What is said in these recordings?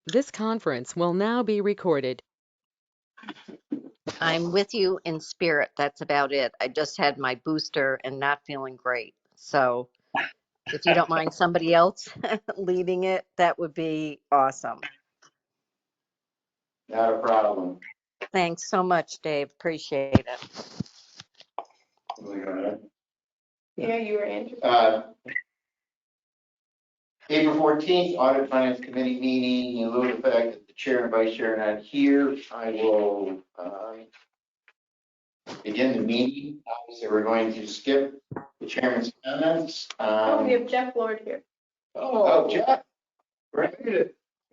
This conference will now be recorded. I'm with you in spirit. That's about it. I just had my booster and not feeling great. So if you don't mind somebody else leading it, that would be awesome. Not a problem. Thanks so much, Dave. Appreciate it. Yeah, you were Andrew. April 14th, Audit Finance Committee meeting. In lieu of the fact that the chair and vice chair are not here, I will begin the meeting. Obviously, we're going to skip the chairman's comments. Oh, we have Jeff Lord here. Oh, Jeff. Right. We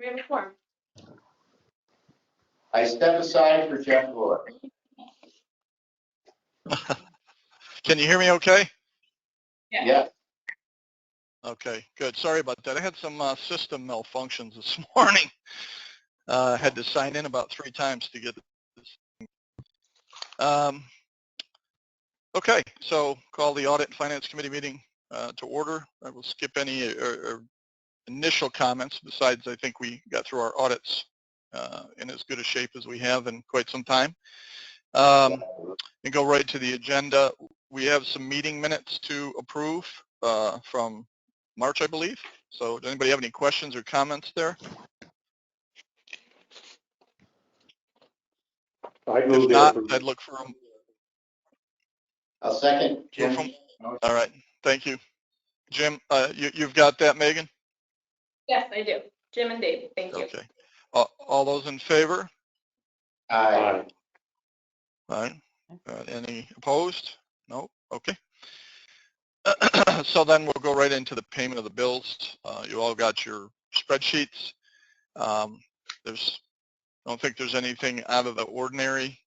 have a form. I step aside for Jeff Lord. Can you hear me okay? Yeah. Okay, good. Sorry about that. I had some system malfunctions this morning. Had to sign in about 3 times to get this. Okay, so call the Audit and Finance Committee meeting to order. I will skip any initial comments. Besides, I think we got through our audits in as good a shape as we have in quite some time. And go right to the agenda. We have some meeting minutes to approve from March, I believe. So does anybody have any questions or comments there? If not, I'd look for them. I'll second. Jim. All right, thank you. Jim, you've got that, Megan? Yes, I do. Jim and Dave, thank you. Okay. All those in favor? Aye. All right. Any opposed? No? Okay. So then we'll go right into the payment of the bills. You all got your spreadsheets. I don't think there's anything out of the ordinary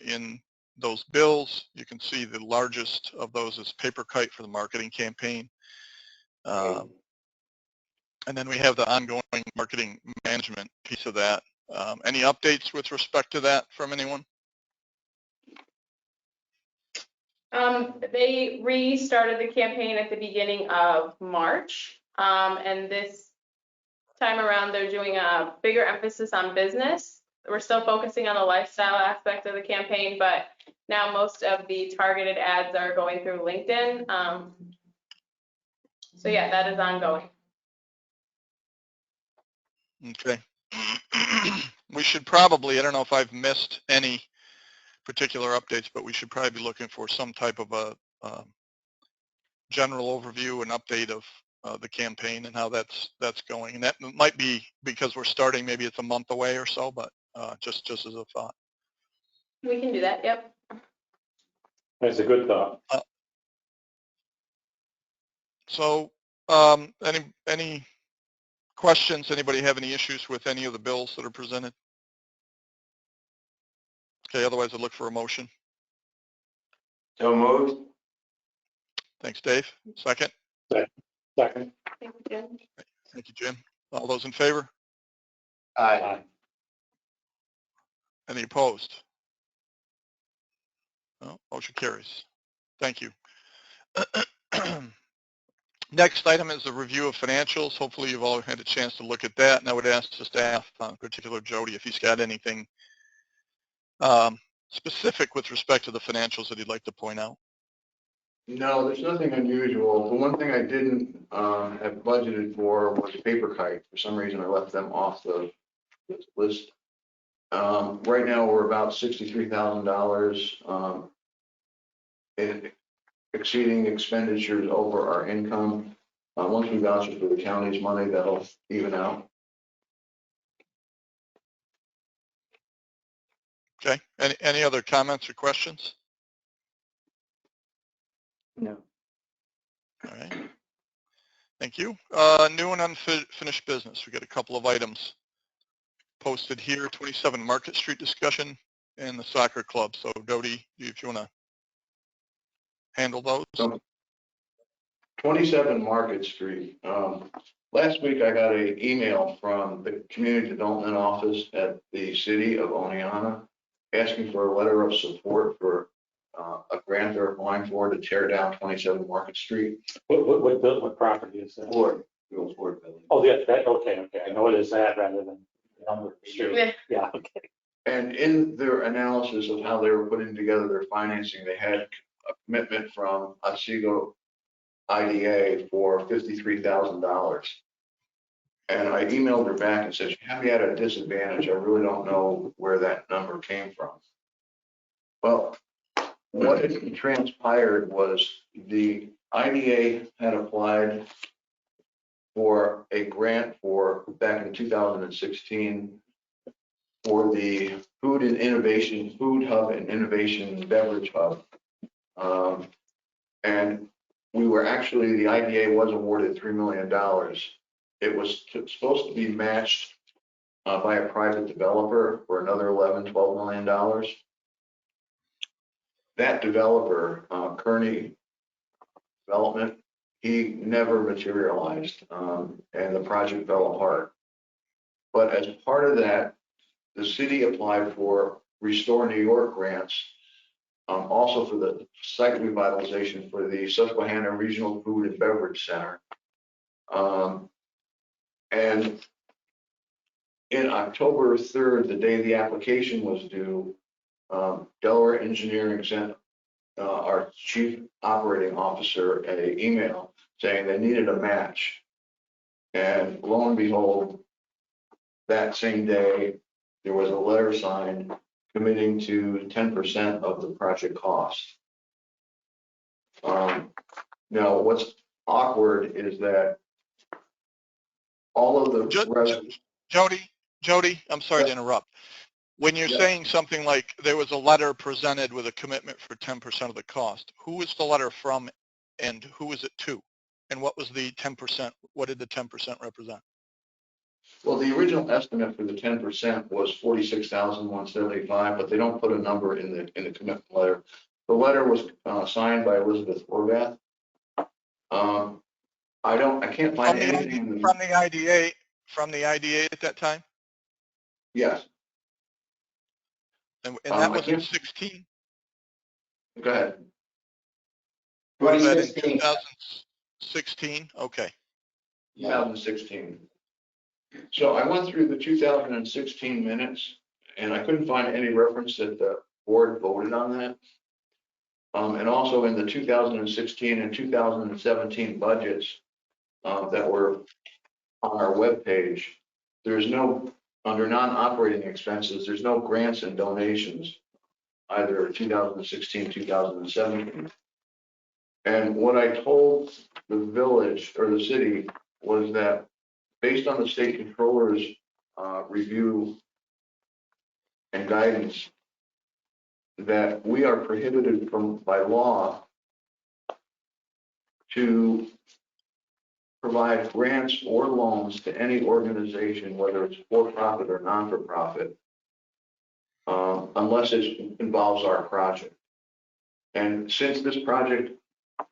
in those bills. You can see the largest of those is Paper Kite for the marketing campaign. And then we have the ongoing marketing management piece of that. Any updates with respect to that from anyone? They restarted the campaign at the beginning of March. And this time around, they're doing a bigger emphasis on business. We're still focusing on the lifestyle aspect of the campaign, but now most of the targeted ads are going through LinkedIn. So yeah, that is ongoing. Okay. We should probably, I don't know if I've missed any particular updates, but we should probably be looking for some type of a general overview and update of the campaign and how that's going. And that might be because we're starting, maybe it's a month away or so, but just as a thought. We can do that, yep. That's a good thought. So any questions? Anybody have any issues with any of the bills that are presented? Okay, otherwise I'd look for a motion. So moved. Thanks, Dave. Second? Second. Thank you, Jim. Thank you, Jim. All those in favor? Aye. Any opposed? No, motion carries. Thank you. Next item is a review of financials. Hopefully you've all had a chance to look at that, and I would ask the staff, in particular Jody, if he's got anything specific with respect to the financials that he'd like to point out. No, there's nothing unusual. The one thing I didn't have budgeted for was Paper Kite. For some reason, I left them off the list. Right now, we're about $63,000 in exceeding expenditures over our income. Once we voucher for the county's money, that'll even out. Okay. Any other comments or questions? No. All right. Thank you. New and unfinished business. We got a couple of items posted here. 27 Market Street discussion and the soccer club. So Jody, if you want to handle those. 27 Market Street. Last week, I got an email from the Community Development Office at the City of Oneonta asking for a letter of support for a grant they're applying for to tear down 27 Market Street. What property is that? Girls Ward Building. Oh, yeah, that, okay, I know it is that rather than the number of street. Yeah. Yeah, okay. And in their analysis of how they were putting together their financing, they had a commitment from Otsego IDA for $53,000. And I emailed her back and said, you have me at a disadvantage. I really don't know where that number came from. Well, what had transpired was the IDA had applied for a grant for back in 2016 for the food hub and innovation beverage hub. And we were actually, the IDA was awarded $3 million. It was supposed to be matched by a private developer for another $12 million. That developer, Kearney Development, he never materialized, and the project fell apart. But as part of that, the city applied for Restore New York grants, also for the site revitalization for the Susquehanna Regional Food and Beverage Center. And in October 3rd, the day the application was due, Delaware Engineering sent our chief operating officer an email saying they needed a match. And lo and behold, that same day, there was a letter signed committing to 10% of the project cost. Now, what's awkward is that all of the Jody, I'm sorry to interrupt. When you're saying something like there was a letter presented with a commitment for 10% of the cost, who is the letter from and who is it to? And what was the 10%? What did the 10% represent? Well, the original estimate for the 10% was $46,175, but they don't put a number in the commitment letter. The letter was signed by Elizabeth Horvath. I can't find anything from the IDA at that time, Yes. and that was in 16. Go ahead. Was that in 2016? Okay. 2016. So I went through the 2016 minutes and I couldn't find any reference that the board voted on that. And also in the 2016 and 2017 budgets that were on our webpage, there's no, under non-operating expenses, there's no grants and donations, either 2016, 2017. And what I told the village or the city was that based on the state controller's review and guidance, that we are prohibited by law to provide grants or loans to any organization, whether it's for-profit or non-for-profit, unless it involves our project. And since this project,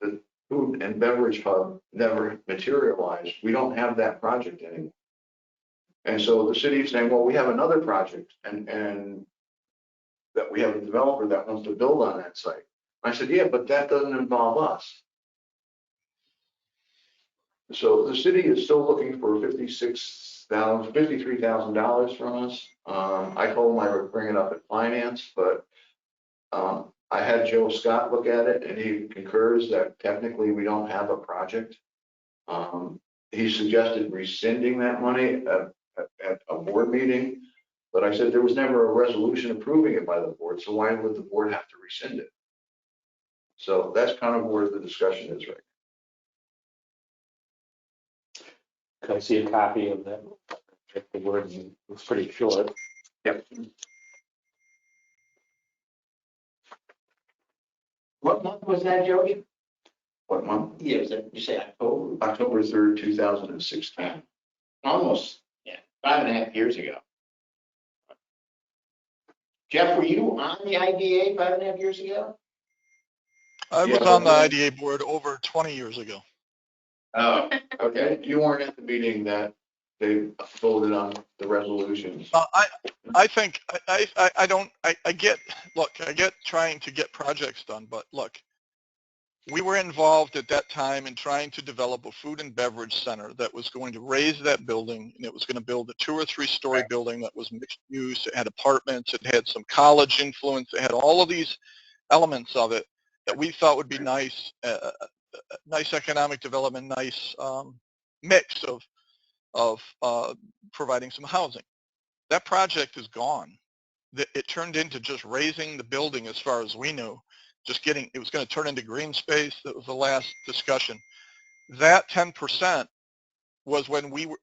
the food and beverage hub, never materialized, we don't have that project anymore. And so the city is saying, well, we have another project and that we have a developer that wants to build on that site. I said, yeah, but that doesn't involve us. So the city is still looking for $53,000 from us. I told them I would bring it up at finance, but I had Joe Scott look at it and he concurs that technically we don't have a project. He suggested rescinding that money at a board meeting, but I said there was never a resolution approving it by the board, so why would the board have to rescind it? So that's kind of where the discussion is right now. Can I see a copy of that? The word was pretty short. Yep. What month was that, Jody? What month? Yeah, was that, you say October? October 3rd, 2016. Almost, 5.5 years ago. Jeff, were you on the IDA 5.5 years ago? I was on the IDA board over 20 years ago. Oh, okay. You weren't at the meeting that they voted on the resolutions. I think I get trying to get projects done, but look, we were involved at that time in trying to develop a food and beverage center that was going to raise that building, and it was going to build a 2 or 3 story building that was mixed use. It had apartments, it had some college influence, it had all of these elements of it that we thought would be nice, nice economic development, nice mix of providing some housing. That project is gone. It turned into just raising the building as far as we knew, it was going to turn into green space. That was the last discussion. That 10% was when we were,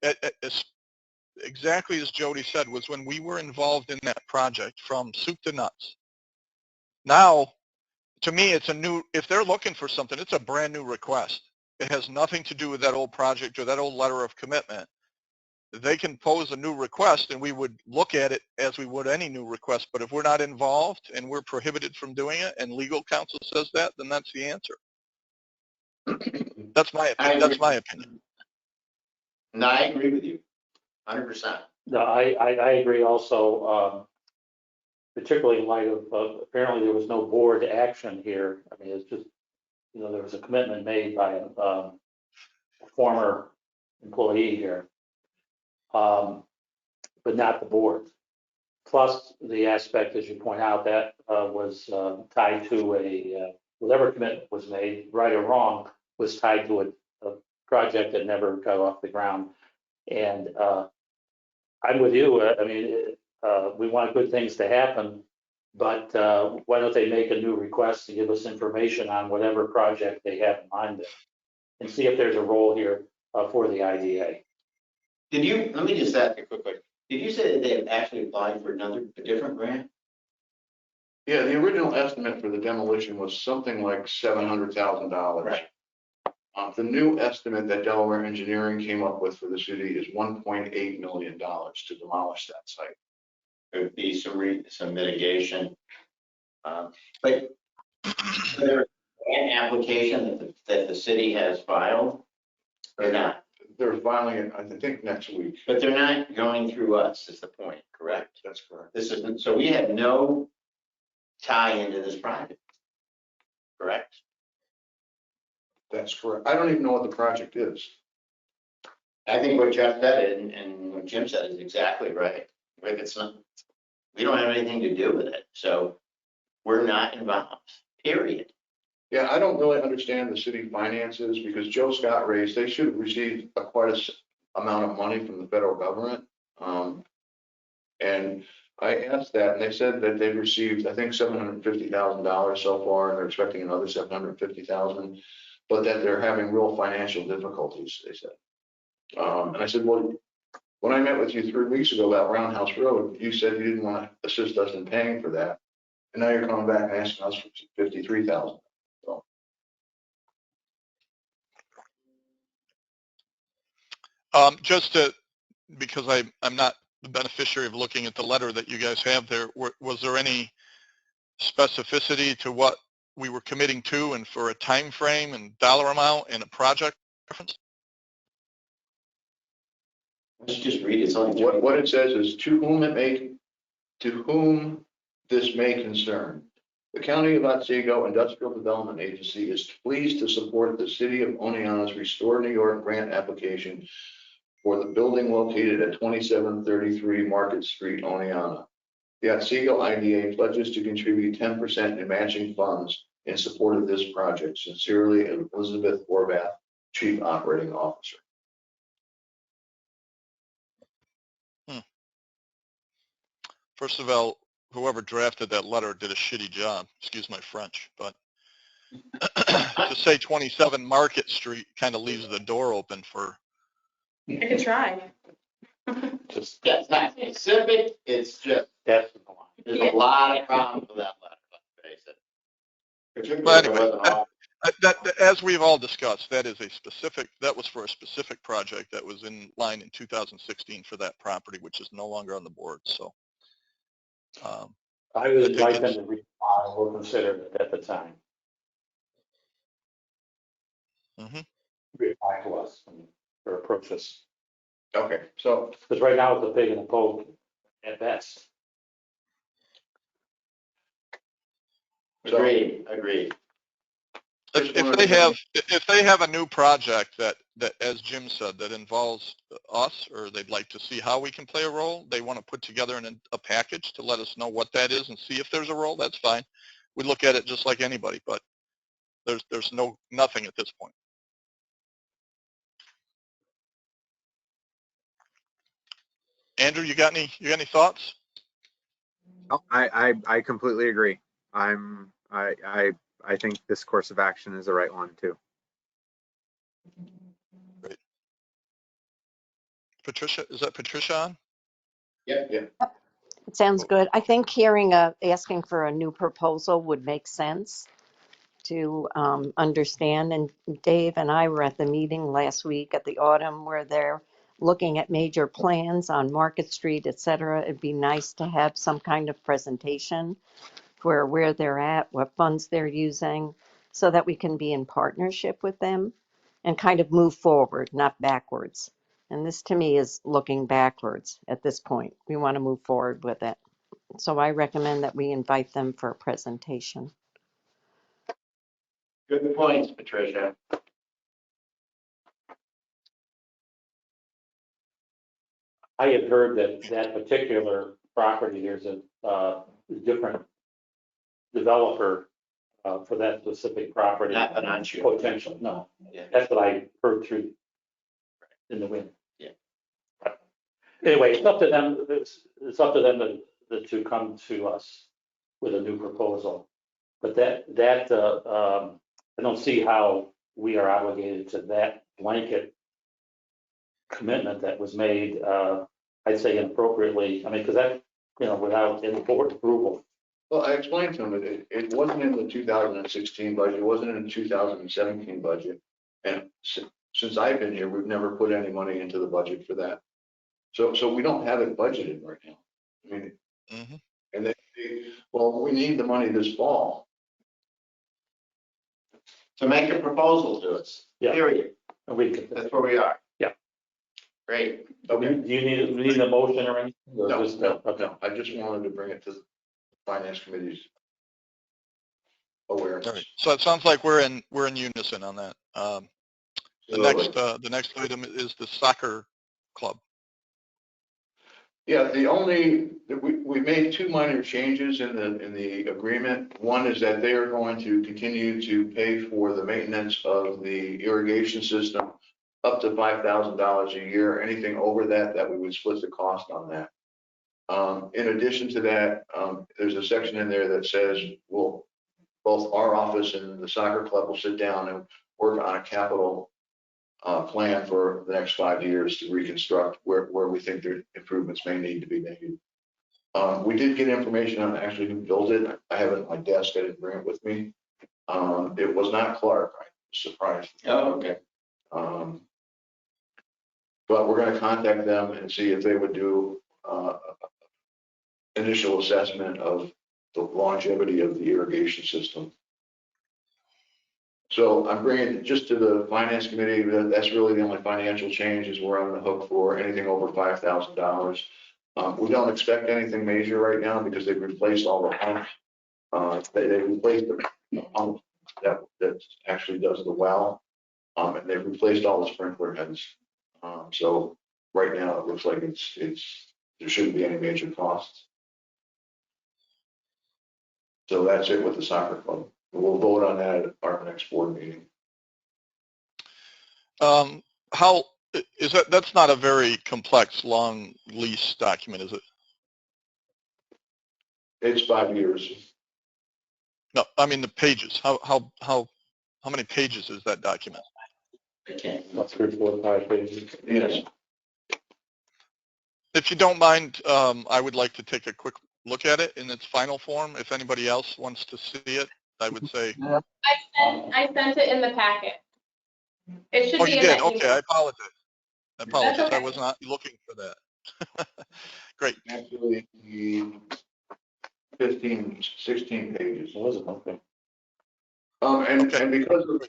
exactly as Jody said, was when we were involved in that project from soup to nuts. Now, to me, it's if they're looking for something, it's a brand new request. It has nothing to do with that old project or that old letter of commitment. They can pose a new request and we would look at it as we would any new request. But if we're not involved and we're prohibited from doing it and legal counsel says that, then that's the answer. That's my opinion. No, I agree with you, 100%. No, I agree also, particularly in light of, apparently there was no board action here. I mean, it's just, there was a commitment made by a former employee here, but not the board. Plus the aspect, as you point out, that was tied to whatever commitment was made, right or wrong, was tied to a project that never got off the ground. And I'm with you. I mean, we want good things to happen, but why don't they make a new request to give us information on whatever project they have in mind there, and see if there's a role here for the IDA. Let me just ask you quickly. Did you say that they have actually applied for a different grant? Yeah, the original estimate for the demolition was something like $700,000. Right. The new estimate that Delaware Engineering came up with for the city is $1.8 million to demolish that site. There would be some mitigation. But there an application that the city has filed or not? They're filing it, I think, next week. But they're not going through us, is the point, correct? That's correct. So we have no tie into this project, correct? That's correct. I don't even know what the project is. I think what Jeff said and what Jim said is exactly right. Like we don't have anything to do with it. So we're not involved, period. Yeah, I don't really understand the city finances because Joe Scott raised, they should have received quite a amount of money from the federal government. And I asked that and they said that they've received, I think, $750,000 so far, and they're expecting another $750,000, but that they're having real financial difficulties, they said. And I said, well, when I met with you 3 weeks ago about Roundhouse Road, you said you didn't want to assist us in paying for that. And now you're coming back and asking us for $53,000. So. Because I'm not the beneficiary of looking at the letter that you guys have there, was there any specificity to what we were committing to and for a time frame and dollar amount and a project reference? Let's just read it. It's only What it says is to whom this may concern. The County of Otsego Industrial Development Agency is pleased to support the City of Oneonta's Restore New York grant application for the building located at 2733 Market Street, Oneonta. The Otsego IDA pledges to contribute 10% in matching funds in support of this project. Sincerely, Elizabeth Horvath, Chief Operating Officer. First of all, whoever drafted that letter did a shitty job, excuse my French, but to say 27 Market Street kind of leaves the door open for. I could try. Just That's not specific. It's just, that's there's a lot of problems with that letter, let's face it. Particularly But if it anyway, wasn't all. as we've all discussed, that was for a specific project that was in line in 2016 for that property, which is no longer on the board. So I would I think invite them to reply or consider it at the time. Mhm. Reply to us or approach us. Okay, so Because right now it's a pig in a poke at best. Agreed. Just If wanted they to know. have, if they have a new project that, as Jim said, that involves us, or they'd like to see how we can play a role, they want to put together a package to let us know what that is and see if there's a role, that's fine. We look at it just like anybody, but there's nothing at this point. Andrew, you got any thoughts? Oh, I completely agree. I think this course of action is the right one too. Great. Patricia, is that Patricia on? Yeah, yeah. It sounds good. I think asking for a new proposal would make sense to understand. And Dave and I were at the meeting last week at the autumn where they're looking at major plans on Market Street, et cetera. It'd be nice to have some kind of presentation for where they're at, what funds they're using, so that we can be in partnership with them and kind of move forward, not backwards. And this to me is looking backwards at this point. We want to move forward with it. So I recommend that we invite them for a presentation. Good points, Patricia. I had heard that that particular property, there's a different developer for that specific property. Not Venancio. Potential, no. Yeah. That's what I heard through in the wind. Yeah. Anyway, it's up to them, it's up to them to come to us with a new proposal. But I don't see how we are obligated to that blanket commitment that was made, I'd say inappropriately. I mean, because that, without any board approval. Well, I explained to him that it wasn't in the 2016 budget, it wasn't in the 2017 budget. And since I've been here, we've never put any money into the budget for that. So we don't have it budgeted right now. I mean, Mm-hmm. and well, we need the money this fall. So make a proposal to us, Yeah. period. And we could, That's where we are. Yeah. Great. do you need a motion or anything? Or No, just, no, okay. no. I just wanted to bring it to the finance committee's awareness. All right. So it sounds like we're in unison on that. The next item is the soccer club. Yeah, we made two minor changes in the agreement. One is that they are going to continue to pay for the maintenance of the irrigation system up to $5,000 a year. Anything over that we would split the cost on that. In addition to that, there's a section in there that says, well, both our office and the soccer club will sit down and work on a capital plan for the next 5 years to reconstruct where we think the improvements may need to be made. We did get information on actually who built it. I have it at my desk. I didn't bring it with me. It was not Clark. I was surprised. Oh, okay. But we're going to contact them and see if they would do initial assessment of the longevity of the irrigation system. So I'm bringing it just to the finance committee. That's really the only financial changes we're on the hook for, anything over $5,000. We don't expect anything major right now because they've replaced all the pumps. They replaced the pump that actually does the well, and they've replaced all the sprinkler heads. So right now it looks like there shouldn't be any major costs. So that's it with the soccer club. We'll vote on that at our next board meeting. How is that? That's not a very complex, long lease document, is it? It's 5 years. No, I mean the pages. How many pages is that document? I can't. About 3, 4, 5 pages. Yes. If you don't mind, I would like to take a quick look at it in its final form. If anybody else wants to see it, I would say. I sent it in the packet. It should Oh, be you in did? that Okay, email. I apologize. That's okay. I was not looking for that. Great. Actually, 15, 16 pages. It wasn't, okay. And because of the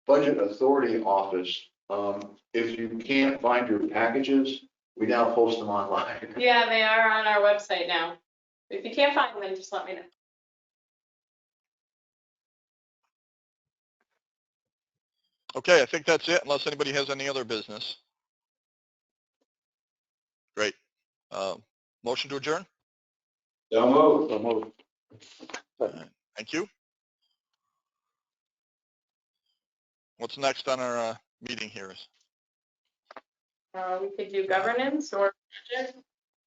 Budget Authority Office, if you can't find your packages, we now post them online. Yeah, they are on our website now. If you can't find them, just let me know. Okay, I think that's it, unless anybody has any other business. Great. Motion to adjourn? So moved. So moved. All right, thank you. What's next on our meeting here? We could do governance or budget.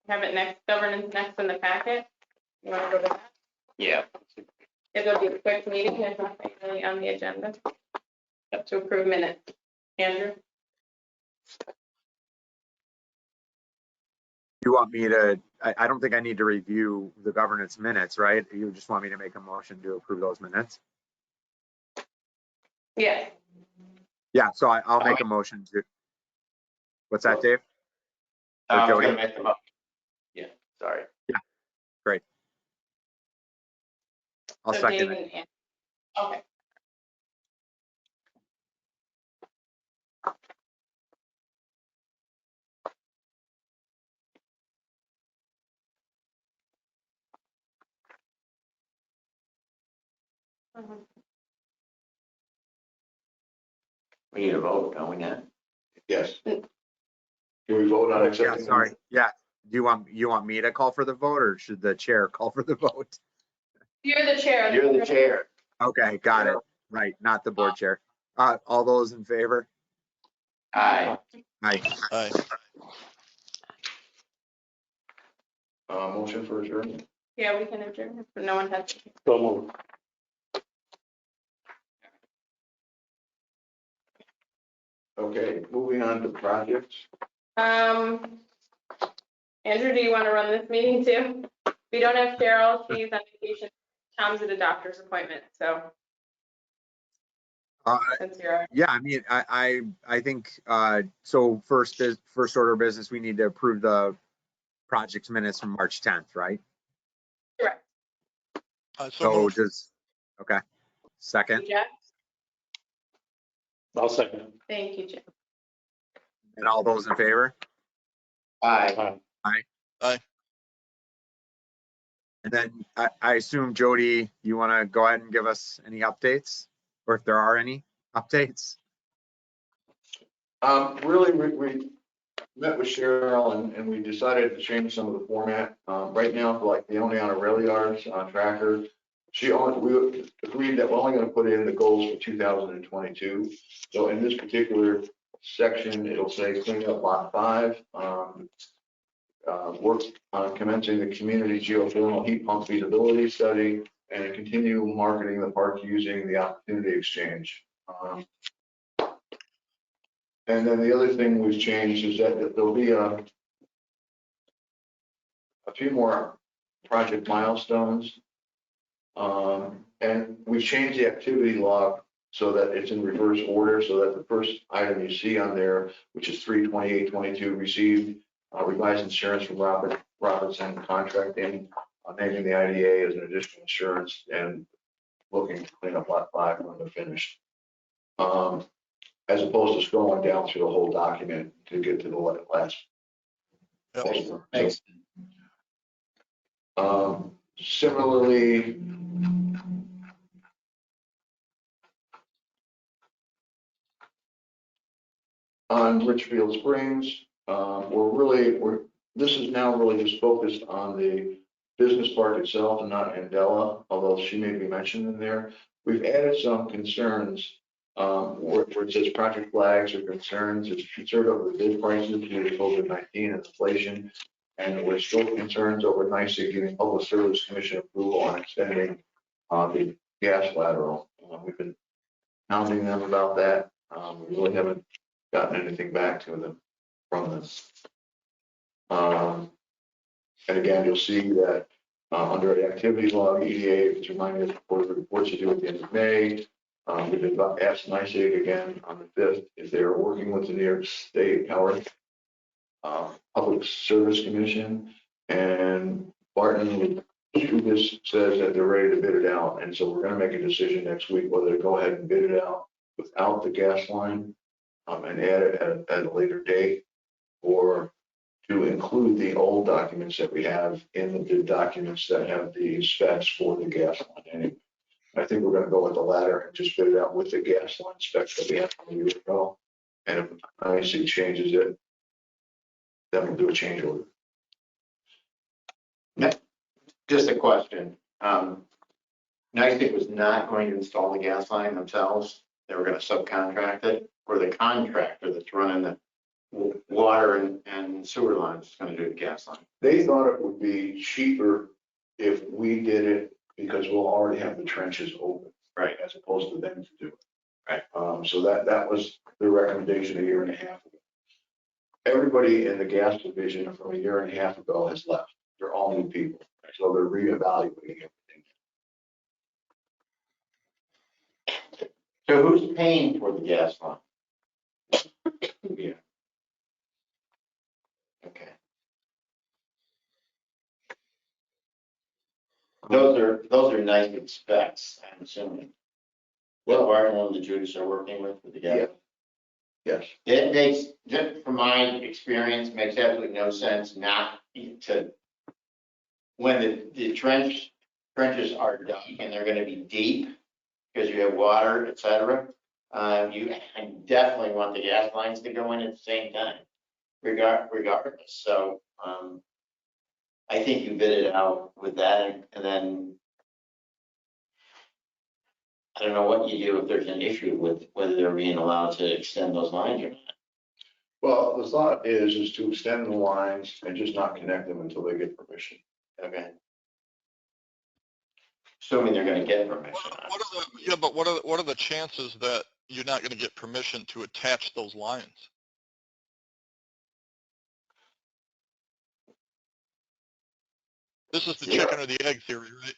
Have it next, governance next in the packet. You want to go to that? Yeah. It'll be a quick meeting. There's nothing really on the agenda. Up to approve minutes. Andrew? You want me to, I don't think I need to review the governance minutes, right? You just want me to make a motion to approve those minutes? Yes. Yeah, so I'll make a motion to, what's that, Dave? Or I was Jody? gonna make them up. Yeah, sorry. Great. I'll So second Dave it. and Andrew. Okay. Mhm. We need a vote, don't we, Nat? Yes. Can we vote on Yeah, accepting? sorry. Yeah. Do you want me to call for the vote or should the chair call for the vote? You're the chair. You're the chair. Okay, got it. Right, not the board chair. All those in favor? Aye. Aye. Aye. Motion for adjournment. Yeah, we can adjourn if no one has. So moved. Okay, moving on to projects. Andrew, do you want to run this meeting too? We don't have Cheryl, she's on vacation. Tom's at a doctor's appointment, so since you're. Yeah, I mean, I think, so first order of business, we need to approve the project minutes from March 10th, right? Correct. So So moved. okay, second, Jeff? I'll second it. Thank you, Jeff. and all those in favor? Aye. Aye. And then I assume, Jody, you want to go ahead and give us any updates, or if there are any updates? Really, we met with Cheryl and we decided to change some of the format. Right now, for like the Oneonta Rail Yards tracker, we agreed that we're only going to put in the goals for 2022. So in this particular section, it'll say clean up lot 5, work on commencing the community geothermal heat pump feasibility study, and continue marketing the park using the opportunity exchange. And then the other thing we've changed is that there'll be a few more project milestones. And we've changed the activity log so that it's in reverse order, so that the first item you see on there, which is 3/28/22, received revised insurance from Robertson Contracting, naming the IDA as an additional insurance and looking to clean up lot 5 when they're finished. As opposed to scrolling down through the whole document to get to the last. Yep. Thanks. Similarly, on Richfield Springs, this is now really just focused on the business park itself and not Andela, although she may be mentioned in there. We've added some concerns where it says project flags or concerns. It's concerned over the bid prices due to COVID-19 and inflation. And we're still concerned over NYSEG giving Public Service Commission approval on extending the gas lateral. We've been hounding them about that. We really haven't gotten anything back to them from them. And again, you'll see that under the activity log, EDA is reminded for the reports to do at the end of May. We've been asked NYSEG again on the 5th if they're working with the New York State Power Public Service Commission, and Barton this says that they're ready to bid it out, and so we're going to make a decision next week whether to go ahead and bid it out without the gas line and add it at a later date, or to include the old documents that we have in the bid documents that have the specs for the gas line. I think we're gonna go with the latter and just fit it out with the gas line specs that we had from a year ago. And if IC changes it, then we'll do a change order. Just a question. NICEAG was not going to install the gas line themselves. They were going to subcontract it, or the contractor that's running the water and sewer lines is going to do the gas line. They thought it would be cheaper if we did it because we'll already have the trenches open. Right. As opposed to them to do it. Right. So that was the recommendation a year and a half ago. Everybody in the gas division from a year and a half ago has left. They're all new people. So they're reevaluating everything. So who's paying for the gas line? Yeah. Okay. Those are nice big specs, I'm assuming. Well, Barton and the Judas are working with the gas. Yes. It makes, just from my experience, makes absolutely no sense not to, when the trenches are dug and they're gonna be deep, because you have water, et cetera, you definitely want the gas lines to go in at the same time, regardless. So, I think you bid it out with that, and then I don't know what you do if there's an issue with whether they're being allowed to extend those lines or not. Well, the thought is to extend the lines and just not connect them until they get permission. Okay. Assuming they're gonna get permission. What are the chances that you're not going to get permission to attach those lines? This is the chicken or the egg theory, right?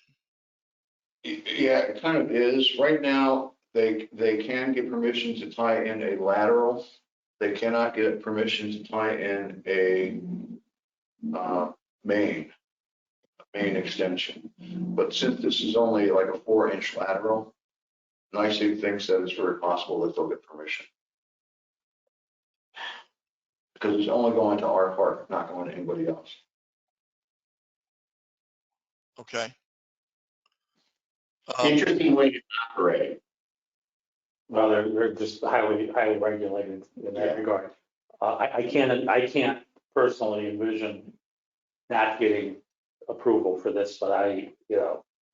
Yeah, it kind of is. Right now, they can get permission to tie in a lateral. They cannot get permission to tie in a main extension. But since this is only like a 4-inch lateral, NICEAG thinks that it's very possible that they'll get permission. Because it's only going to our part, not going to anybody else. Okay. Interesting way to operate. Well, they're just highly regulated in that Yeah. regard. I can't personally envision not getting approval for this, but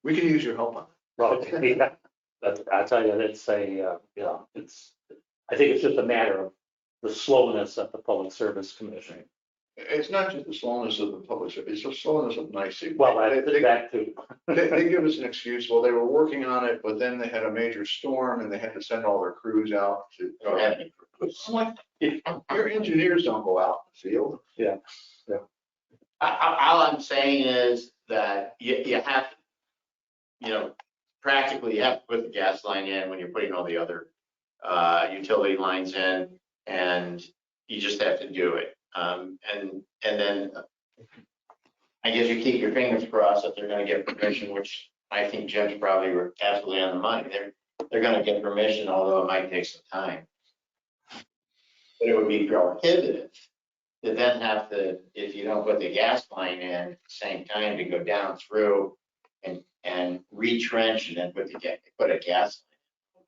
We can use your help on it. well, yeah, I'll tell you, it's I think it's just a matter of the slowness of the Public Service Commission. It's not just the slowness of the public service, it's the slowness of NICEAG. Well, that too. They give us an excuse, well, they were working on it, but then they had a major storm and they had to send all their crews out to. Don't have any. I'm like, your engineers don't go out in the field. Yeah. All I'm saying is that you have, practically you have to put the gas line in when you're putting all the other utility lines in, and you just have to do it. And then I guess you keep your fingers crossed that they're going to get permission, which I think Jim's probably absolutely on the money. They're going to get permission, although it might take some time. But it would be prohibitive to then have to, if you don't put the gas line in at the same time, to go down through and retrench and then put a gas line.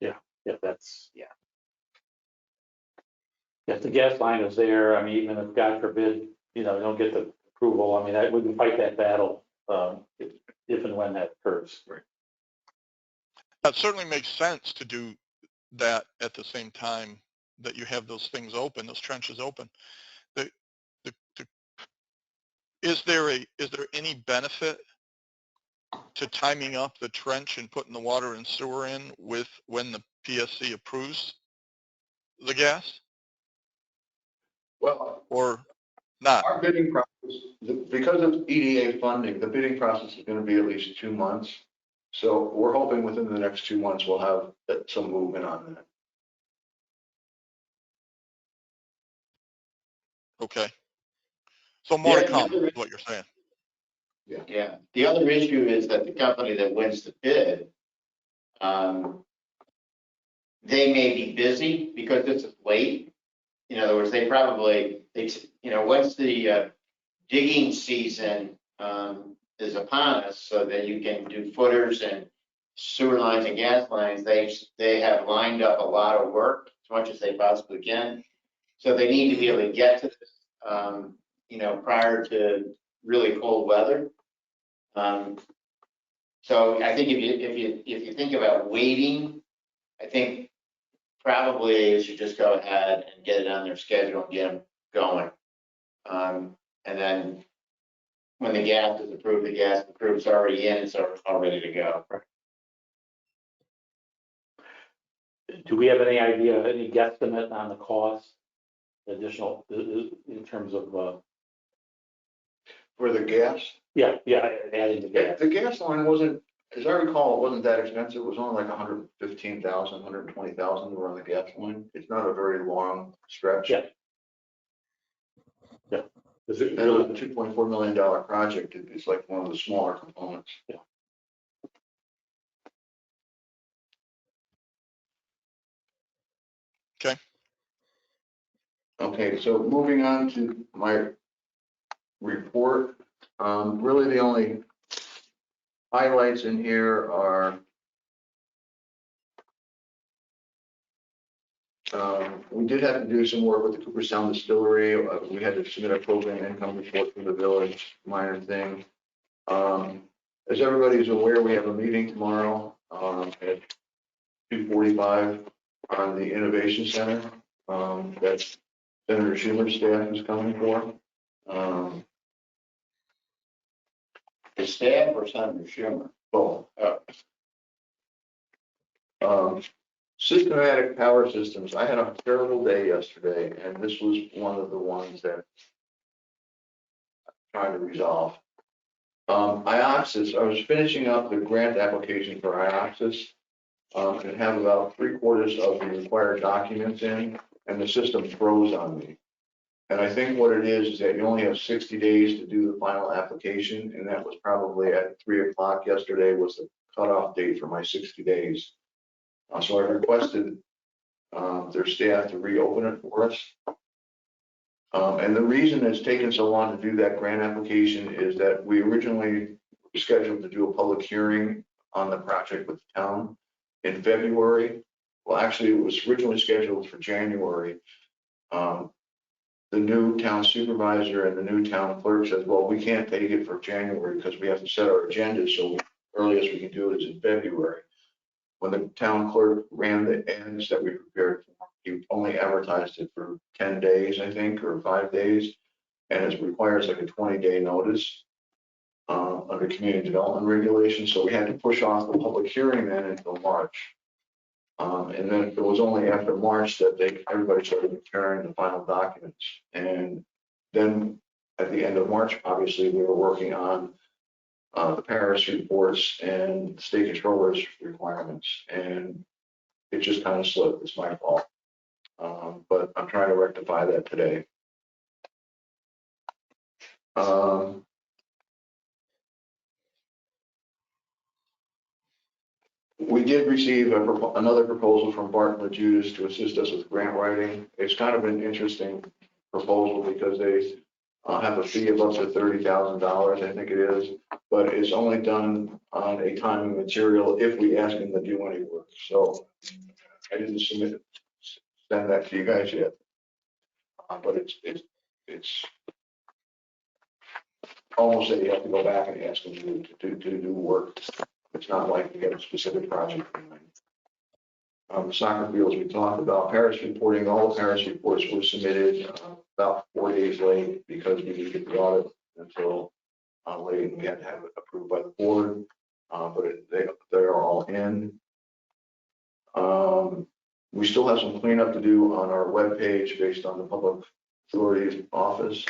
Yeah. If the gas line is there, I mean, even if, God forbid, you don't get the approval, I mean, we can fight that battle if and when that occurs. Right. That certainly makes sense to do that at the same time that you have those things open, those trenches open. Is there any benefit to timing up the trench and putting the water and sewer in with when the PSC approves the gas, Well, or not? our bidding process, because of EDA funding, the bidding process is going to be at least 2 months. So we're hoping within the next 2 months, we'll have some movement on that. Okay. So more to Yeah, come is what you're saying. Yeah. The other issue is that the company that wins the bid, they may be busy because this is late. In other words, they probably, once the digging season is upon us, so that you can do footers and sewer lines and gas lines, they have lined up a lot of work as much as they possibly can. So they need to be able to get to this, prior to really cold weather. So I think if you think about waiting, I think probably you should just go ahead and get it on their schedule and get them going. And then when the gas is approved, the gas approved's already in, it's all ready to go. Do we have any idea, any guesstimate on the cost, additional, in terms of, For the gas, yeah, adding the gas? the gas line wasn't, as I recall, it wasn't that expensive. It was only like 115,000, 120,000 to run the gas line. It's not a very long stretch. Yeah. Is it And it really? was a $2.4 million project. It's like one of the smaller components. Yeah. Okay. Okay, so moving on to my report. Really the only highlights in here are we did have to do some work with the Cooperstown Distillery. We had to submit a program income report for the village, minor thing. As everybody's aware, we have a meeting tomorrow at 2:45 on the Innovation Center. That's Senator Schumer's staff is coming for. The staff or Senator Schumer? Both. Systematic power systems. I had a terrible day yesterday, and this was one of the ones that I'm trying to resolve. IOXIS, I was finishing up the grant application for IOXIS, and have about 3/4 of the required documents in, and the system froze on me. And I think what it is that you only have 60 days to do the final application, and that was probably at 3 o'clock yesterday was the cutoff date for my 60 days. So I requested their staff to reopen it for us. And the reason it's taken so long to do that grant application is that we originally scheduled to do a public hearing on the project with the town in February. Well, actually, it was originally scheduled for January. The new town supervisor and the new town clerk said, well, we can't take it for January because we have to set our agenda. So earliest we can do it is in February. When the town clerk ran the ads that we prepared for, he only advertised it for 10 days, I think, or 5 days. And it requires like a 20-day notice under community development regulations. So we had to push off the public hearing then until March. And then it was only after March that everybody started preparing the final documents. And then at the end of March, obviously, we were working on the Paris reports and state controllers requirements. And it just kind of slipped. It's my fault. But I'm trying to rectify that today. We did receive another proposal from Barton LaJudas to assist us with grant writing. It's kind of an interesting proposal because they have a fee of up to $30,000, I think it is, but it's only done on a time and material if we ask them to do any work. So I didn't send that to you guys yet, but it's almost that you have to go back and ask them to do work. It's not like you get a specific project in mind. The soccer fields we talked about, Paris reporting, all the Paris reports were submitted about 4 days late because we didn't get the audit until late, and we had to have it approved by the board, but they are all in. We still have some cleanup to do on our webpage based on the Public Authorities Office.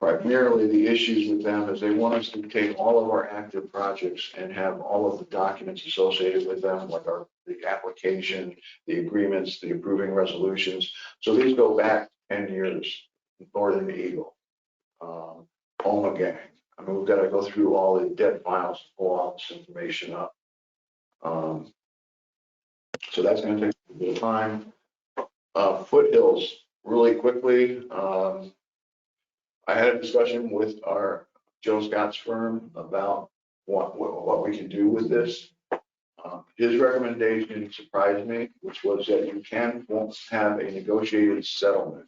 Primarily, the issues with them is they want us to take all of our active projects and have all of the documents associated with them, like the application, the agreements, the approving resolutions. So these go back 10 years, Northern Eagle, Oma Gang. I mean, we've got to go through all the dead files, pull all this information up. So that's going to take a bit of time. Foothills, really quickly. I had a discussion with our Joe Scott's firm about what we can do with this. His recommendation surprised me, which was that you won't have a negotiated settlement.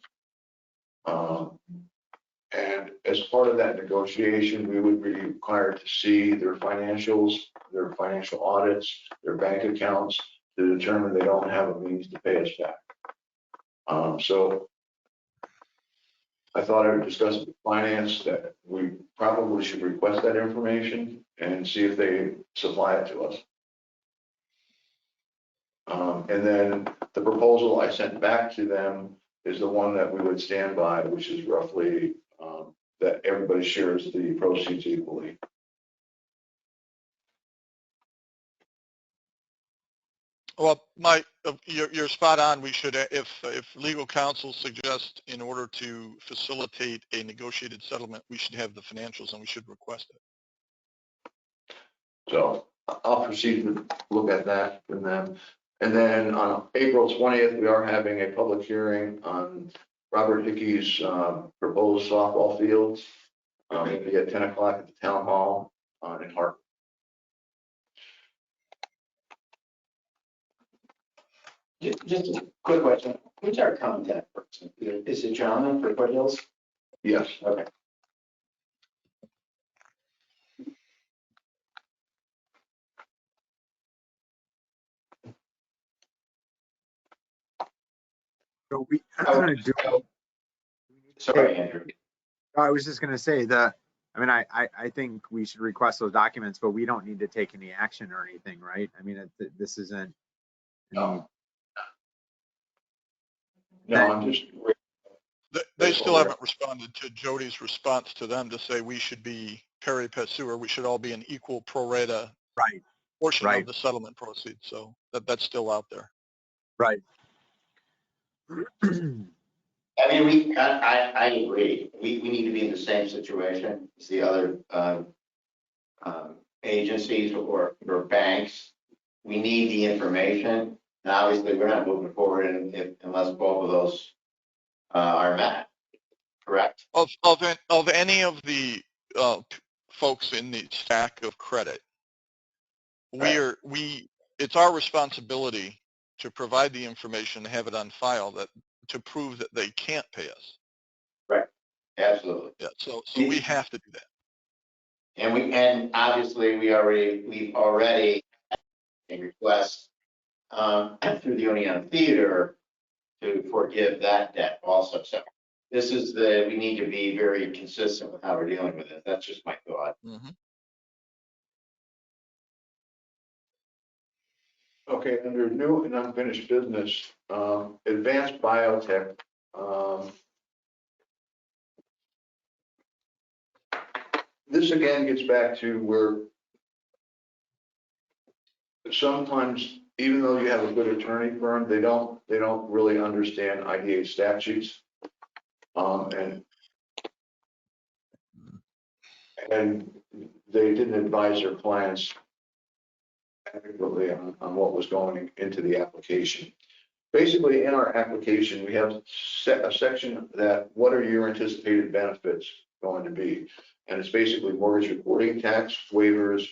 And as part of that negotiation, we would be required to see their financials, their financial audits, their bank accounts to determine they don't have a means to pay us back. So I thought I would discuss with finance that we probably should request that information and see if they supply it to us. And then the proposal I sent back to them is the one that we would stand by, which is roughly that everybody shares the proceeds equally. Well, Mike, you're spot on. We should, if legal counsel suggests in order to facilitate a negotiated settlement, we should have the financials and we should request it. So I'll proceed to look at that from them. And then on April 20th, we are having a public hearing on Robert Hickey's proposed softball fields. It'll be at 10 o'clock at the town hall in Hart. Just a quick question. Who's our contact person? Is it John for Foothills? Yes. Okay. So we do. Sorry, Andrew. I was just gonna say that, I mean, I think we should request those documents, but we don't need to take any action or anything, right? I mean, this isn't. No. No, I'm just. They still haven't responded to Jody's response to them to say we should be pari passu, or we should all be an equal pro rata Right. portion Right. of the settlement proceeds. So that's still out there. Right. I mean, I agree. We need to be in the same situation as the other agencies or banks. We need the information, and obviously we're not moving forward unless both of those are met. Correct? Of any of the folks in the stack of credit, it's our responsibility to provide the information, to have it on file, that to prove that they can't pay us. Right. Absolutely. Yeah. So we have to do that. And obviously we've already a request through the Oneonta Theater to forgive that debt also. So this is we need to be very consistent with how we're dealing with it. That's just my thought. Mm-hmm. Okay, under new and unfinished business, advanced biotech. This again gets back to where sometimes, even though you have a good attorney firm, they don't really understand IDA statutes. And they didn't advise their clients adequately on what was going into the application. Basically, in our application, we have a section that what are your anticipated benefits going to be? And it's basically mortgage reporting tax waivers,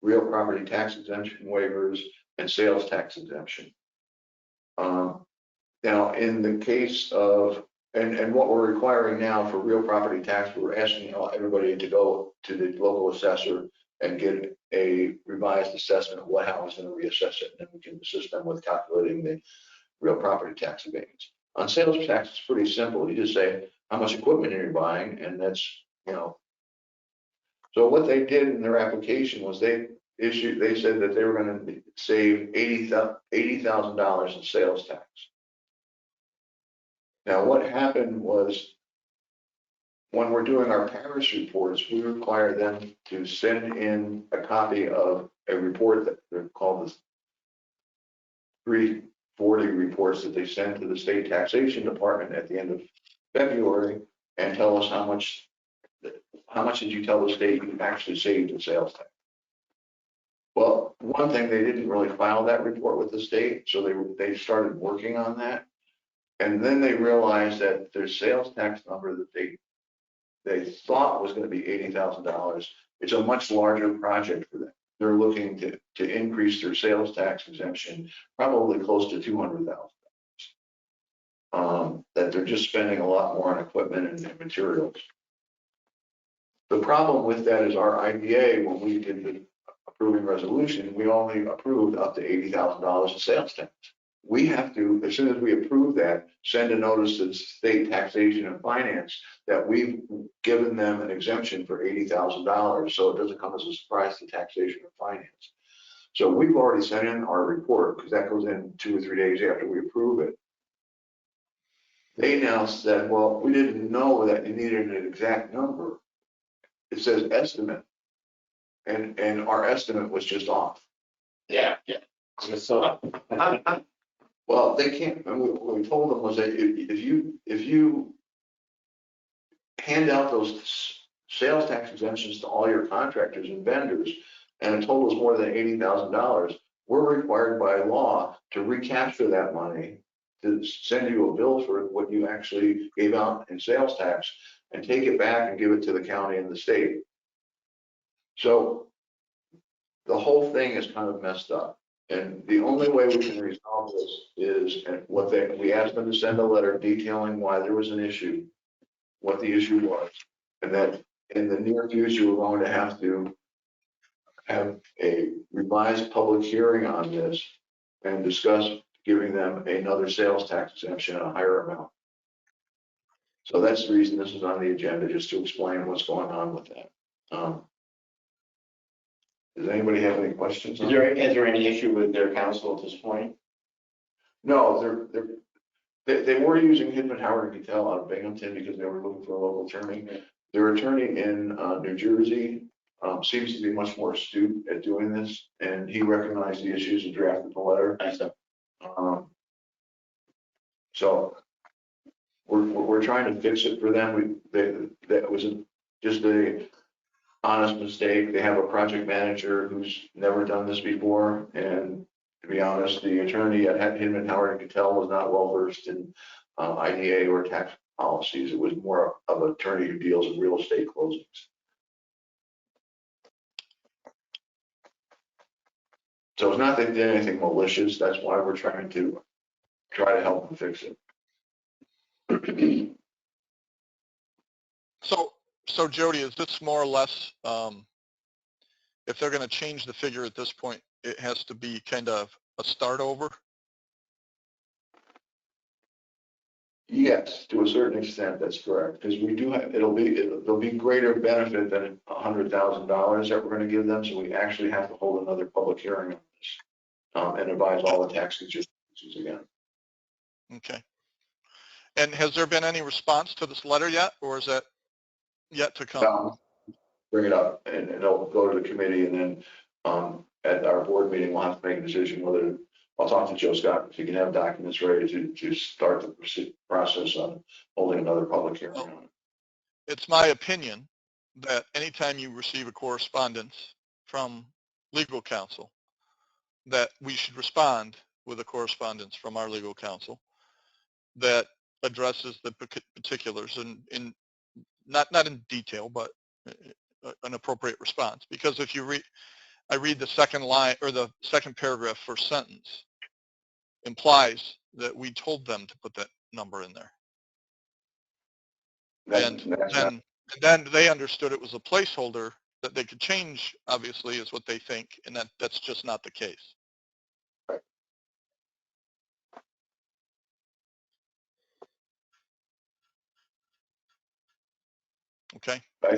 real property tax exemption waivers, and sales tax exemption. Now, in the case of, and what we're requiring now for real property tax, we're asking everybody to go to the local assessor and get a revised assessment of what how it's going to reassess it, and then we can assist them with calculating the real property tax abatements. On sales tax, it's pretty simple. You just say how much equipment you're buying, and that's, So what they did in their application was they said that they were going to save $80,000 in sales tax. Now, what happened was when we're doing our parish reports, we require them to send in a copy of a report that they're called the 340 reports that they send to the state taxation department at the end of February and tell us how much did you tell the state you actually saved in sales tax. Well, one thing, they didn't really file that report with the state, so they started working on that. And then they realized that their sales tax number that they they thought was gonna be $80,000. It's a much larger project for them. They're looking to increase their sales tax exemption, probably close to $200,000. That they're just spending a lot more on equipment and materials. The problem with that is our IDA, when we did the approving resolution, we only approved up to $80,000 in sales tax. We have to, as soon as we approve that, send a notice to state taxation and finance that we've given them an exemption for $80,000, so it doesn't come as a surprise to taxation and finance. So we've already sent in our report, because that goes in 2 or 3 days after we approve it. They now said, well, we didn't know that you needed an exact number. It says estimate, and our estimate was just off. Yeah. So, Well, they can't, and what we told them was that if you hand out those sales tax exemptions to all your contractors and vendors, and it totals more than $80,000, we're required by law to recapture that money, to send you a bill for what you actually gave out in sales tax, and take it back and give it to the county and the state. So the whole thing is kind of messed up. And the only way we can resolve this is, and we asked them to send a letter detailing why there was an issue, what the issue was, and that in the near future, we're going to have a revised public hearing on this and discuss giving them another sales tax exemption, a higher amount. So that's the reason this is on the agenda, just to explain what's going on with that. Does anybody have any questions? Is there any issue with their counsel at this point? No, they were using Hidman Howard and Cattell out of Binghamton because they were looking for a local attorney. Their attorney in New Jersey seems to be much more astute at doing this, and he recognized the issues and drafted the letter. I see. So we're trying to fix it for them. That was just a honest mistake. They have a project manager who's never done this before, and to be honest, the attorney at Hidman Howard and Cattell was not well versed in IDA or tax policies. It was more of an attorney who deals in real estate closings. So it's not that they did anything malicious. That's why we're trying to help them fix it. So Jody, is this more or less, if they're going to change the figure at this point, it has to be kind of a start over? Yes, to a certain extent, that's correct. Because we do have, there'll be greater benefit than $100,000 that we're going to give them. So we actually have to hold another public hearing on this and advise all the tax constituencies again. Okay. And has there been any response to this letter yet, or is that yet to come? Bring it up and it'll go to the committee, and then at our board meeting, we'll have to make a decision whether, I'll talk to Joe Scott if he can have documents ready to start the process on holding another public hearing on it. It's my opinion that anytime you receive a correspondence from legal counsel, that we should respond with a correspondence from our legal counsel that addresses the particulars in not in detail, but an appropriate response. Because if you I read the second line or the second paragraph first sentence implies that we told them to put that number in there. And then they understood it was a placeholder that they could change, obviously, is what they think, and that's just not the case. Right. Okay. I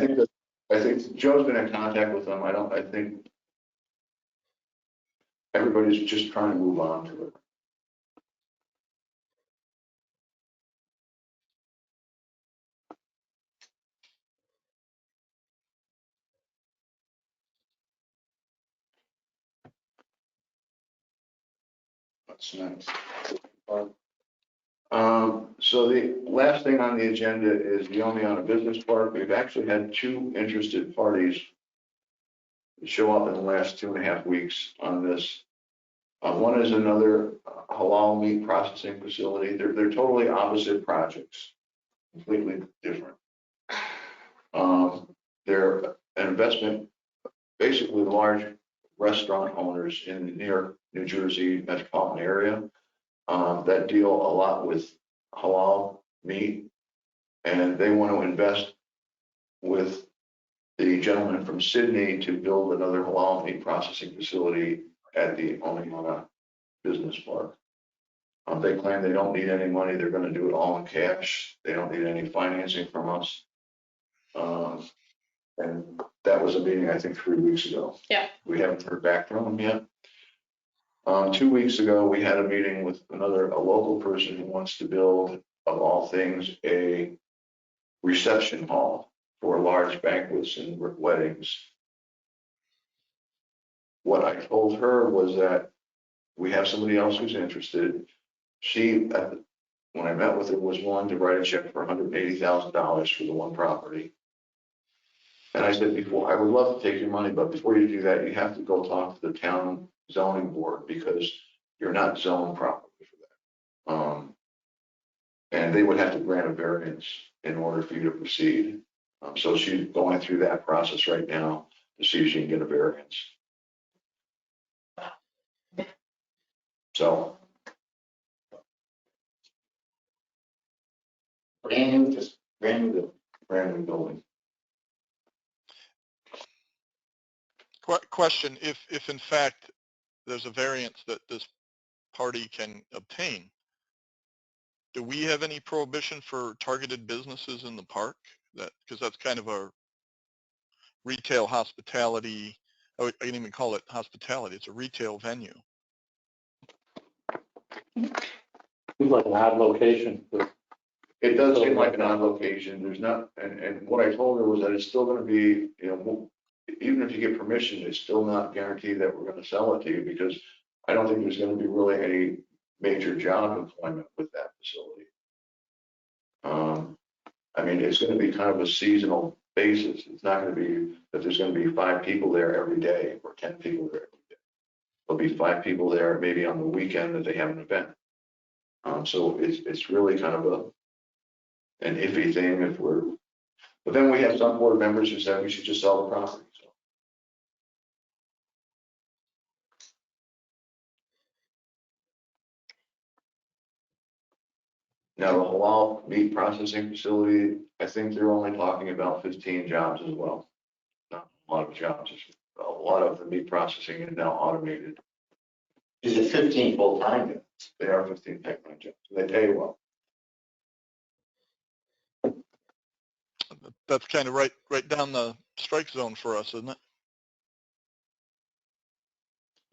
think Joe's been in contact with them. I think everybody's just trying to move on to it. What's next? So the last thing on the agenda is the Oneonta Business Park. We've actually had 2 interested parties show up in the last 2.5 weeks on this. One is another halal meat processing facility. They're totally opposite projects, completely different. They're an investment, basically large restaurant owners in the New York, New Jersey metropolitan area that deal a lot with halal meat, and they want to invest with the gentleman from Sydney to build another halal meat processing facility at the Oneonta Business Park. They claim they don't need any money. They're going to do it all in cash. They don't need any financing from us. And that was a meeting, I think, 3 weeks ago. Yeah. We haven't heard back from them yet. 2 weeks ago, we had a meeting with a local person who wants to build, of all things, a reception hall for large banquets and weddings. What I told her was that we have somebody else who's interested. She, when I met with her, was willing to write a check for $180,000 for the one property. And I said before, I would love to take your money, but before you do that, you have to go talk to the town zoning board because you're not zoned properly for that. And they would have to grant a variance in order for you to proceed. So she's going through that process right now to see if she can get a variance. So. Brand new, just brand new. Brand new building. Question, if in fact there's a variance that this party can obtain, do we have any prohibition for targeted businesses in the park? Because that's kind of a retail hospitality, I can even call it hospitality, it's a retail venue. Seems like an odd location. It does seem like an odd location. There's not, and what I told her was that it's still going to be, even if you get permission, it's still not guaranteed that we're going to sell it to you because I don't think there's going to be really any major job employment with that facility. I mean, it's going to be kind of a seasonal basis. It's not going to be that there's going to be 5 people there every day or 10 people there every day. There'll be 5 people there maybe on the weekend that they have an event. So it's really kind of an iffy thing but then we have some board members who said we should just sell the property. So. Now the halal meat processing facility, I think they're only talking about 15 jobs as well. Not a lot of jobs. A lot of the meat processing is now automated. Is it 15 full-time? They are 15 full-time jobs. They pay well. That's kind of right down the strike zone for us, isn't it?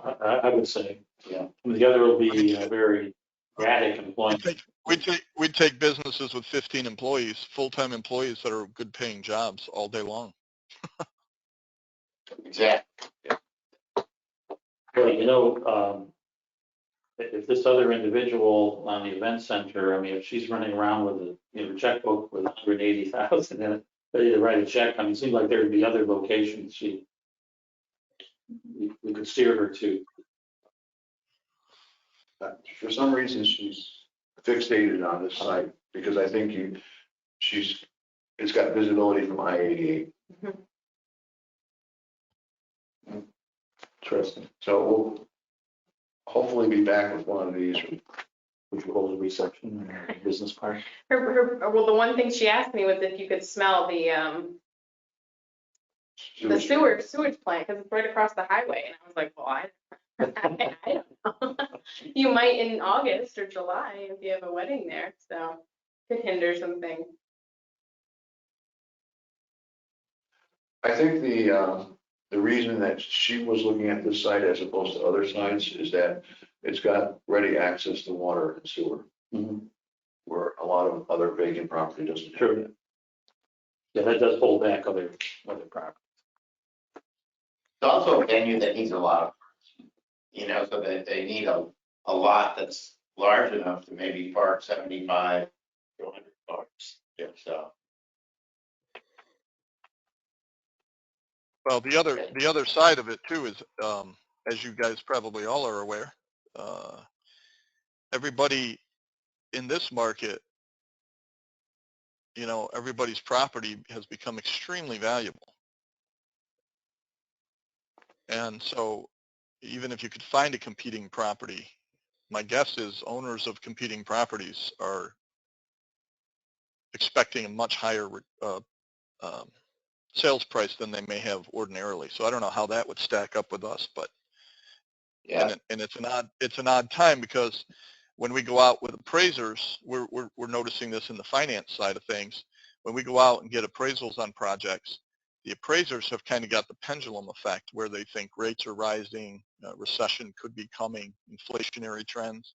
I would say, yeah. The other will be very erratic employment. We'd take businesses with 15 employees, full-time employees that are good paying jobs all day long. Exactly. Yeah. Well, if this other individual on the event center, I mean, if she's running around with a checkbook with 180,000 in it, ready to write a check, I mean, it seems like there'd be other locations we could steer her to. For some reason, she's fixated on this site because I think it's got visibility from I-88. Interesting. So we'll hopefully be back with one of these. Which will hold a reception in a business park. Well, the one thing she asked me was if you could smell the sewage plant, because it's right across the highway. And I was like, well, I don't know. You might in August or July if you have a wedding there, so could hinder something. I think the reason that she was looking at this site as opposed to other sites is that it's got ready access to water and sewer, where a lot of other vacant property doesn't have that. Yeah, that does hold back other properties. It's also a venue that needs a lot of, so that they need a lot that's large enough to maybe park 75 to 100 cars. Yeah. So. Well, the other side of it too is, as you guys probably all are aware, everybody in this market you know, everybody's property has become extremely valuable. And so even if you could find a competing property, my guess is owners of competing properties are expecting a much higher um, sales price than they may have ordinarily. So I don't know how that would stack up with us, but Yeah, and it's an odd time because when we go out with appraisers, we're noticing this in the finance side of things. When we go out and get appraisals on projects, the appraisers have kind of got the pendulum effect where they think rates are rising, recession could be coming, inflationary trends.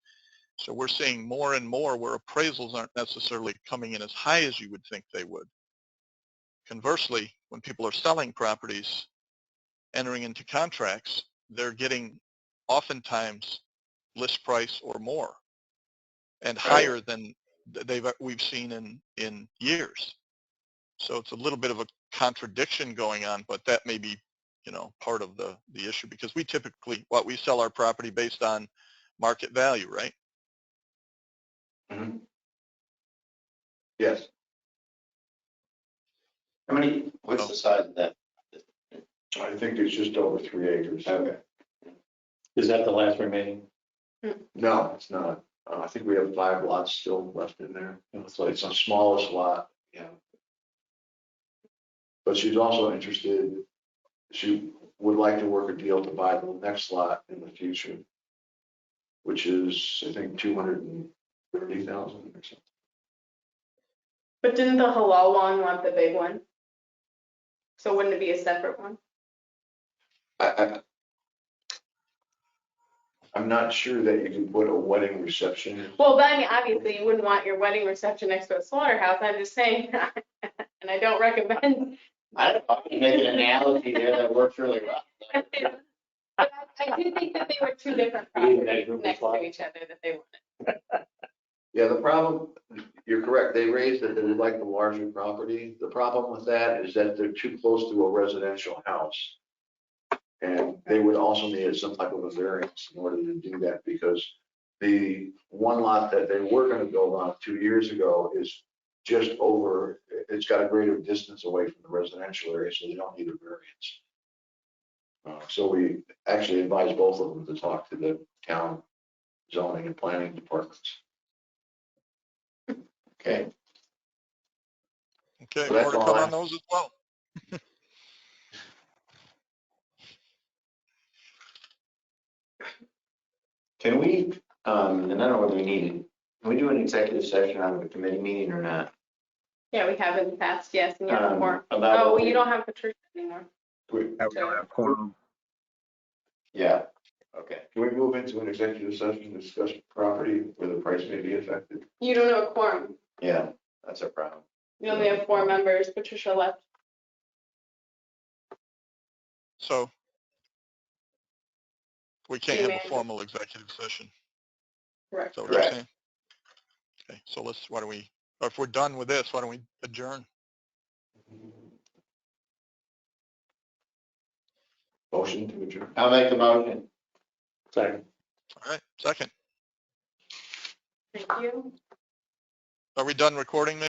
So we're seeing more and more where appraisals aren't necessarily coming in as high as you would think they would. Conversely, when people are selling properties, entering into contracts, they're getting oftentimes list price or more and higher than we've seen in years. So it's a little bit of a contradiction going on, but that may be, you know, part of the issue because we typically, we sell our property based on market value, right? Mhm. Yes. what's the size of that? I think it's just over 3 acres. Okay. Is that the last remaining? No, it's not. I think we have 5 lots still left in there. It's So like it's the smallest lot, yeah. But she's also interested, she would like to work a deal to buy the next lot in the future, which is, I think, 230,000 or something. But didn't the halal one want the big one? So wouldn't it be a separate one? I'm not sure that you can put a wedding reception. Well, but I mean, obviously you wouldn't want your wedding reception next to a slaughterhouse. I'm just saying, and I don't recommend. I don't know, I can make an analogy there that works really well. But I do think that they were two different properties next to each other that they wanted. Yeah, the problem, you're correct, they raised that they would like the larger property. The problem with that is that they're too close to a residential house. And they would also need some type of a variance in order to do that because the one lot that they were gonna build on 2 years ago is just over, it's got a greater distance away from the residential area, so they don't need a variance. So we actually advise both of them to talk to the town zoning and planning departments. Okay, Okay, So that's more to all come I on those as well. can we, and I don't know whether we need it, can we do an executive session out of a committee meeting or not? Yeah, we have in the past, yes, and you have more. About Oh, what well, we- you don't have Patricia anymore. We- That we don't have quorum. Yeah, okay. Can we move into an executive session to discuss property where the price may be affected? You don't have a quorum. Yeah, that's a problem. You only have 4 members. Patricia left. So we can't You have a may- formal executive session. Correct. So what you're Correct. saying? Okay, so why don't we, or if we're done with this, why don't we adjourn? Motion to adjourn. I'll make the motion. second. All right, second. Thank you. Are we done recording,